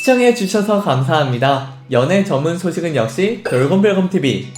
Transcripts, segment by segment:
시청해주셔서 감사합니다. 연애 전문 소식은 역시 돌곰별곰TV.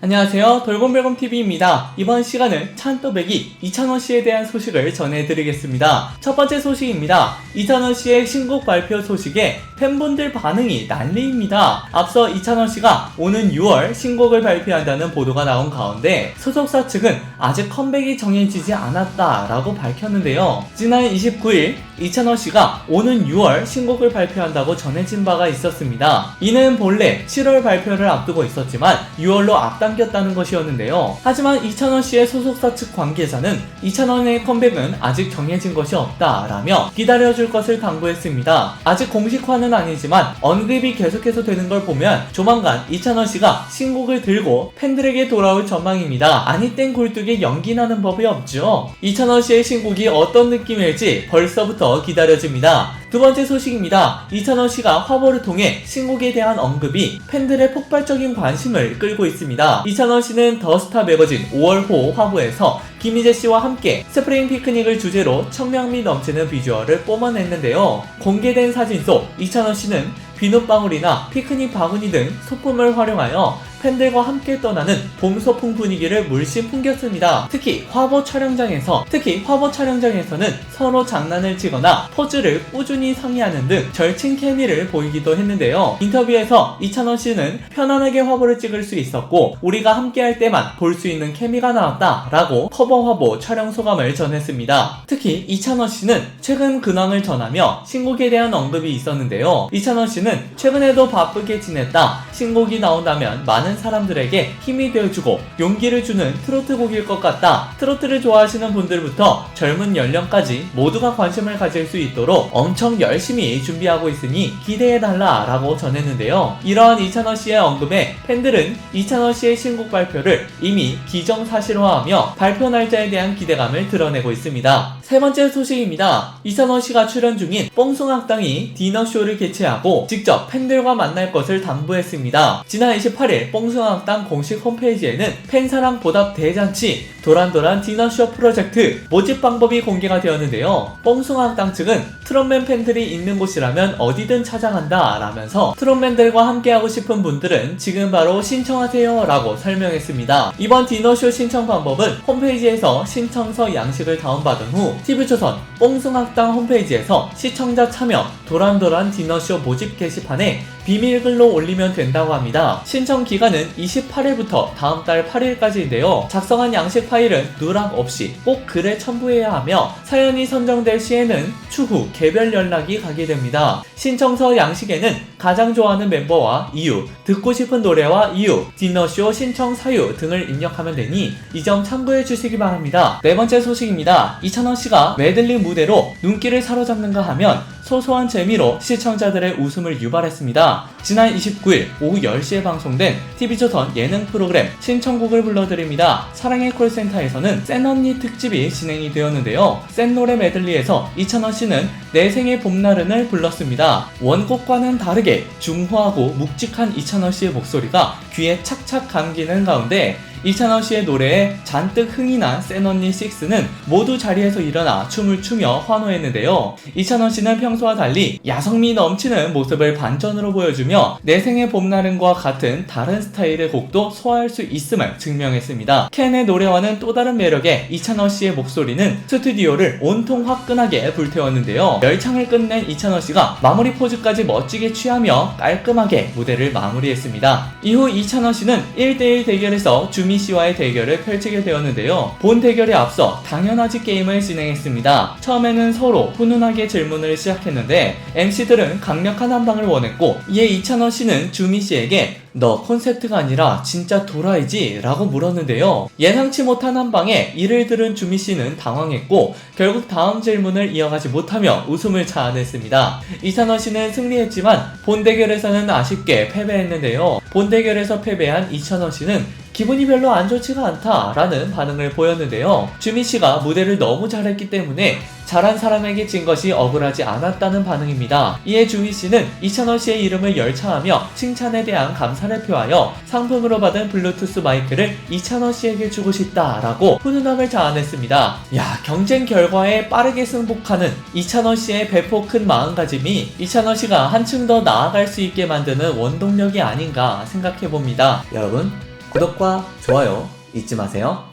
안녕하세요, 돌곰별곰TV입니다. 이번 시간은 찬또배기 이찬원씨에 대한 소식을 전해드리겠습니다. 첫 번째 소식입니다. 이찬원씨의 신곡 발표 소식에 팬분들 반응이 난리입니다. 앞서 이찬원씨가 오는 6월 신곡을 발표한다는 보도가 나온 가운데 소속사 측은 아직 컴백이 정해지지 않았다라고 밝혔는데요. 지난 29일 이찬원씨가 오는 6월 신곡을 발표한다고 전해진 바가 있었습니다. 이는 본래 7월 발표를 앞두고 있었지만 6월로 앞당겼다는 것이었는데요. 하지만 이찬원씨의 소속사 측 관계자는 이찬원의 컴백은 아직 정해진 것이 없다라며 기다려줄 것을 당부했습니다. 아직 공식화는 아니지만 언급이 계속해서 되는 걸 보면 조만간 이찬원씨가 신곡을 들고 팬들에게 돌아올 전망입니다. 아니 땡 굴뚝에 연기 나는 법이 없죠. 이찬원씨의 신곡이 어떤 느낌일지 벌써부터 기다려집니다. 두 번째 소식입니다. 이찬원씨가 화보를 통해 신곡에 대한 언급이 팬들의 폭발적인 관심을 끌고 있습니다. 이찬원씨는 더스타 매거진 5월호 화보에서 김희재씨와 함께 스프링 피크닉을 주제로 청량미 넘치는 비주얼을 뿜어냈는데요. 공개된 사진 속 이찬원씨는 비눗방울이나 피크닉 바구니 등 소품을 활용하여 팬들과 함께 떠나는 봄 소풍 분위기를 물씬 풍겼습니다. 특히 화보 촬영장에서는 서로 장난을 치거나 포즈를 꾸준히 상의하는 등 절친 케미를 보이기도 했는데요. 인터뷰에서 이찬원씨는 편안하게 화보를 찍을 수 있었고 우리가 함께할 때만 볼 수 있는 케미가 나왔다 라고 커버 화보 촬영 소감을 전했습니다. 특히 이찬원씨는 최근 근황을 전하며 신곡에 대한 언급이 있었는데요. 이찬원씨는 최근에도 바쁘게 지냈다, 신곡이 나온다면 많은 사람들에게 힘이 되어주고 용기를 주는 트로트 곡일 것 같다, 트로트를 좋아하시는 분들부터 젊은 연령까지 모두가 관심을 가질 수 있도록 엄청 열심히 준비하고 있으니 기대해달라 라고 전했는데요. 이러한 이찬원씨의 언급에 팬들은 이찬원씨의 신곡 발표를 이미 기정사실화하며 발표 날짜에 대한 기대감을 드러내고 있습니다. 세 번째 소식입니다. 이찬원씨가 출연 중인 뽕숭악당이 디너쇼를 개최하고 직접 팬들과 만날 것을 당부했습니다. 지난 28일 뽕숭악당 공식 홈페이지에는 팬사랑 보답 대잔치 도란도란 디너쇼 프로젝트 모집 방법이 공개가 되었는데요. 뽕숭악당 측은 트롯맨 팬들이 있는 곳이라면 어디든 찾아간다 라면서 트롯맨들과 함께하고 싶은 분들은 지금 바로 신청하세요 라고 설명했습니다. 이번 디너쇼 신청 방법은 홈페이지에서 신청서 양식을 다운받은 후 TV조선 뽕숭악당 홈페이지에서 시청자 참여 도란도란 디너쇼 모집 게시판에 비밀글로 올리면 된다고 합니다. 신청 기간은 28일부터 다음 달 8일까지인데요. 작성한 양식 파일은 누락 없이 꼭 글에 첨부해야 하며 사연이 선정될 시에는 추후 개별 연락이 가게 됩니다. 신청서 양식에는 가장 좋아하는 멤버와 이유, 듣고 싶은 노래와 이유, 디너쇼 신청 사유 등을 입력하면 되니 이 점 참고해 주시기 바랍니다. 네 번째 소식입니다. 이찬원씨가 메들리 무대로 눈길을 사로잡는가 하면 소소한 재미로 시청자들의 웃음을 유발했습니다. 지난 29일 오후 10시에 방송된 TV조선 예능 프로그램 신청곡을 불러드립니다. 사랑의 콜센터에서는 센 언니 특집이 진행이 되었는데요. 센 노래 메들리에서 이찬원씨는 내 생의 봄날은을 불렀습니다. 원곡과는 다르게 중후하고 묵직한 이찬원씨의 목소리가 귀에 착착 감기는 가운데 이찬원씨의 노래에 잔뜩 흥이 난 센언니 6는 모두 자리에서 일어나 춤을 추며 환호했는데요. 이찬원씨는 평소와 달리 야성미 넘치는 모습을 반전으로 보여주며 내 생의 봄날은과 같은 다른 스타일의 곡도 소화할 수 있음을 증명했습니다. 켄의 노래와는 또 다른 매력의 이찬원씨의 목소리는 스튜디오를 온통 화끈하게 불태웠는데요. 열창을 끝낸 이찬원씨가 마무리 포즈까지 멋지게 취하며 깔끔하게 무대를 마무리했습니다. 이후 이찬원씨는 1대1 대결에서 주미씨와의 대결을 펼치게 되었는데요. 본 대결에 앞서 당연하지 게임을 진행했습니다. 처음에는 서로 훈훈하게 질문을 시작했는데 MC들은 강력한 한방을 원했고 이에 이찬원씨는 주미씨에게 너 콘셉트가 아니라 진짜 도라이지? 라고 물었는데요. 예상치 못한 한방에 이를 들은 주미씨는 당황했고 결국 다음 질문을 이어가지 못하며 웃음을 자아냈습니다. 이찬원씨는 승리했지만 본 대결에서는 아쉽게 패배했는데요. 본 대결에서 패배한 이찬원씨는 기분이 별로 안 좋지가 않다라는 반응을 보였는데요. 주민씨가 무대를 너무 잘했기 때문에 잘한 사람에게 진 것이 억울하지 않았다는 반응입니다. 이에 주민씨는 이찬원씨의 이름을 열창하며 칭찬에 대한 감사를 표하여 상품으로 받은 블루투스 마이크를 이찬원씨에게 주고 싶다라고 훈훈함을 자아냈습니다. 야, 경쟁 결과에 빠르게 승복하는 이찬원씨의 배포 큰 마음가짐이 이찬원씨가 한층 더 나아갈 수 있게 만드는 원동력이 아닌가 생각해봅니다. 여러분, 구독과 좋아요 잊지 마세요.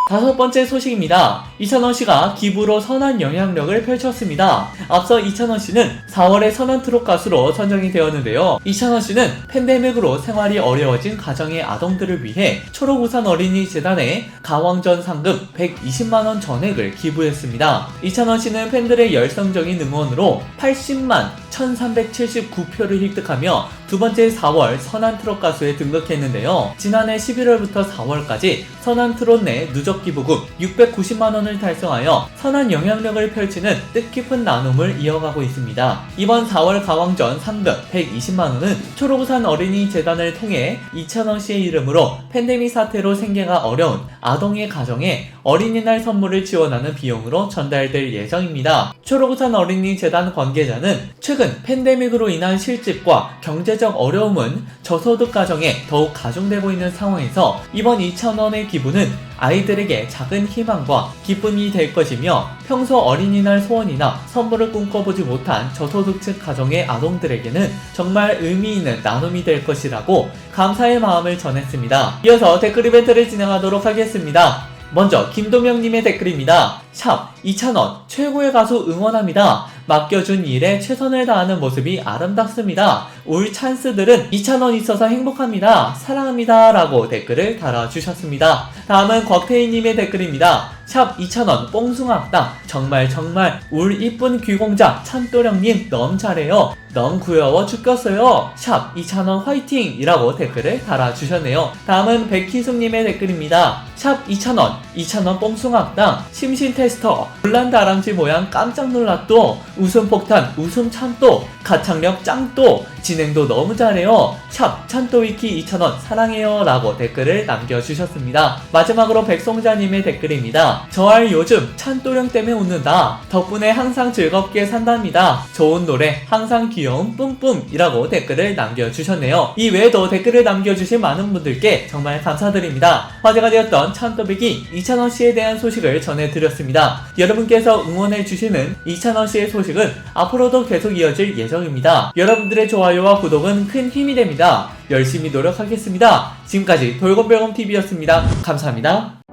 다섯 번째 소식입니다. 이찬원씨가 기부로 선한 영향력을 펼쳤습니다. 앞서 이찬원씨는 4월에 선한 트롯 가수로 선정이 되었는데요. 이찬원씨는 팬데믹으로 생활이 어려워진 가정의 아동들을 위해 초록우산 어린이재단에 가왕전 상금 120만원 전액을 기부했습니다. 이찬원씨는 팬들의 열성적인 응원으로 80만 1379표를 획득하며 두 번째 4월 선한 트롯 가수에 등극했는데요. 지난해 11월부터 4월까지 선한 트롯 내 누적 기부금 690만원을 달성하여 선한 영향력을 펼치는 뜻깊은 나눔을 이어가고 있습니다. 이번 4월 가왕전 상금 120만원은 초록우산 어린이재단을 통해 이찬원씨의 이름으로 팬데믹 사태로 생계가 어려운 아동의 가정에 어린이날 선물을 지원하는 비용으로 전달될 예정입니다. 초록우산 어린이재단 관계자는 최근 팬데믹으로 인한 실직과 경제적 어려움은 저소득 가정에 더욱 가중되고 있는 상황에서 이번 2,000원의 기부는 아이들에게 작은 희망과 기쁨이 될 것이며 평소 어린이날 소원이나 선물을 꿈꿔보지 못한 저소득층 가정의 아동들에게는 정말 의미 있는 나눔이 될 것이라고 감사의 마음을 전했습니다. 이어서 댓글 이벤트를 진행하도록 하겠습니다. 먼저 김도명님의 댓글입니다. 샵 2,000원 최고의 가수 응원합니다. 맡겨준 일에 최선을 다하는 모습이 아름답습니다. 올 찬스들은 2,000원 있어서 행복합니다. 사랑합니다. 라고 댓글을 달아주셨습니다. 다음은 곽태희님의 댓글입니다. 샵 2,000원 뽕숭악당 정말 울 이쁜 귀공자 찬또령님 너무 잘해요. 너무 귀여워 죽겠어요. 샵 2,000원 화이팅! 이라고 댓글을 달아주셨네요. 다음은 백희숙님의 댓글입니다. 샵 2,000원 뽕숭악당 심신테스터 논란 다람쥐 모양 깜짝 놀랐도 웃음폭탄 웃음 참또 가창력 짱또 진행도 너무 잘해요. 샵 찬또위키 2,000원 사랑해요 라고 댓글을 남겨주셨습니다. 마지막으로 백송자님의 댓글입니다. 저알 요즘 찬또령 때문에 웃는다. 덕분에 항상 즐겁게 산답니다. 좋은 노래 항상 귀여운 뿜뿜 이라고 댓글을 남겨주셨네요. 이 외에도 댓글을 남겨주신 많은 분들께 정말 감사드립니다. 화제가 되었던 찬또배기 이찬원씨에 대한 소식을 전해드렸습니다. 여러분께서 응원해주시는 이찬원씨의 소식은 앞으로도 계속 이어질 예정입니다. 여러분들의 좋아요와 구독은 큰 힘이 됩니다. 열심히 노력하겠습니다. 지금까지 돌곰별곰TV였습니다. 감사합니다.